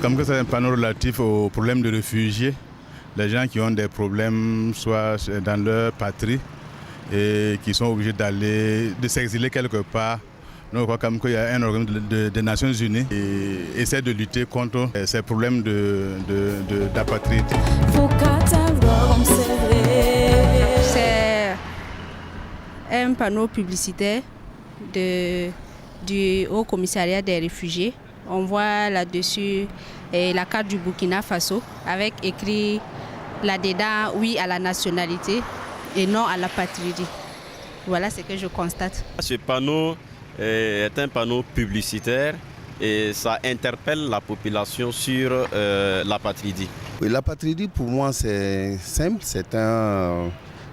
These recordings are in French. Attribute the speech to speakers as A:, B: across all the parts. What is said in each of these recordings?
A: comme que c'est un panneau relatif aux problèmes de réfugiés, les gens qui ont des problèmes soit dans leur patrie et qui sont obligés de s'exiler quelque part. Donc, on voit comme qu'il y a un organisme des Nations Unies qui essaie de lutter contre ces problèmes d'apatride.
B: C'est un panneau publicitaire du Haut Commissariat des réfugiés. On voit là-dessus la carte du Burkina Faso avec écrit là-dedans oui à la nationalité et non à l'apatride. Voilà ce que je constate.
C: Ce panneau est un panneau publicitaire et ça interpelle la population sur l'apatride.
D: Oui, l'apatride pour moi c'est simple, c'est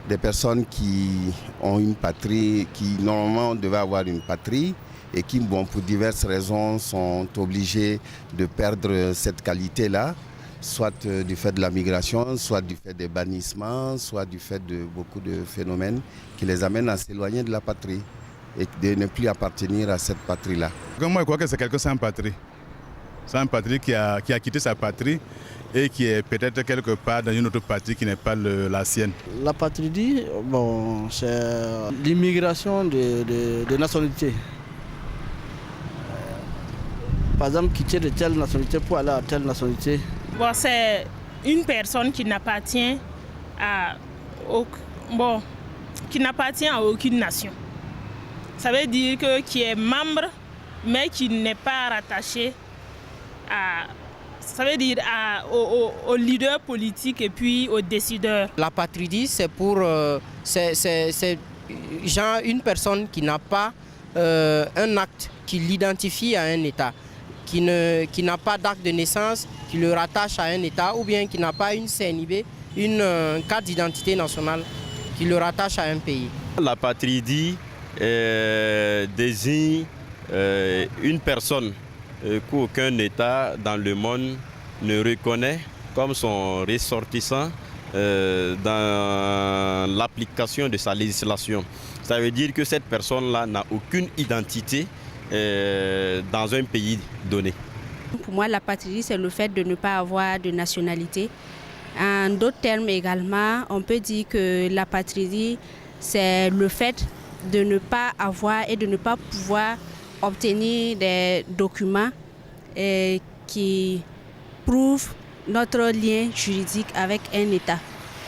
D: des personnes qui ont une patrie, qui normalement devaient avoir une patrie et qui, bon, pour diverses raisons, sont obligés de perdre cette qualité-là, soit du fait de la migration, soit du fait des bannissements, soit du fait de beaucoup de phénomènes qui les amènent à s'éloigner de la patrie et de ne plus appartenir à cette patrie-là.
A: Moi, je crois que c'est quelqu'un sans patrie. Sans patrie qui a quitté sa patrie et qui est peut-être quelque part dans une autre patrie qui n'est pas la sienne.
E: La patrie, bon, c'est l'immigration de nationalité. Par exemple, quitter de telle nationalité pour aller à telle nationalité.
F: Bon, c'est une personne qui n'appartient à aucune nation. Ça veut dire qui est membre, mais qui n'est pas rattaché aux leaders politiques et puis aux décideurs.
G: L'apatride, c'est pour une personne qui n'a pas un acte qui l'identifie à un État, qui n'a pas d'acte de naissance qui le rattache à un État, ou bien qui n'a pas une CNIB, une carte d'identité nationale qui le rattache à un pays.
C: L'apatride désigne une personne qu'aucun État dans le monde ne reconnaît comme son ressortissant dans l'application de sa législation. Ça veut dire que cette personne-là n'a aucune identité dans un pays donné.
B: Pour moi, l'apatride, c'est le fait de ne pas avoir de nationalité. En d'autres termes également, on peut dire que l'apatride, c'est le fait de ne pas avoir et de ne pas pouvoir obtenir des documents qui prouvent notre lien juridique avec un État.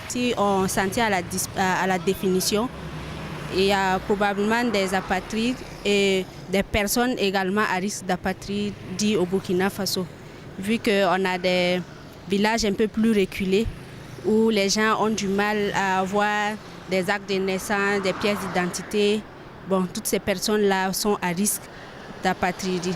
B: Si on s'en tient à la définition, il y a probablement des apatrides et des personnes également à risque d'apatride au Burkina Faso, vu qu'on a des villages un peu plus reculés où les gens ont du mal à avoir des actes de naissance, des pièces d'identité. Bon, toutes ces personnes-là sont à risque d'apatride.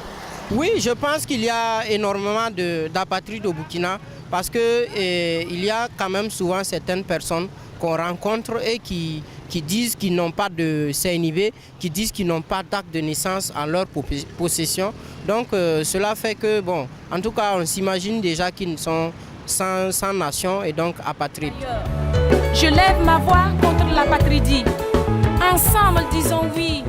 G: Oui, je pense qu'il y a énormément d'apatrides au Burkina parce qu'il y a quand même souvent certaines personnes qu'on rencontre et qui disent qu'ils n'ont pas de CNIB, qui disent qu'ils n'ont pas d'acte de naissance en leur possession. Donc cela fait que, bon, en tout cas, on s'imagine déjà qu'ils sont sans nation et donc apatrides.
H: Je lève ma voix contre l'apatridie. Ensemble, disons oui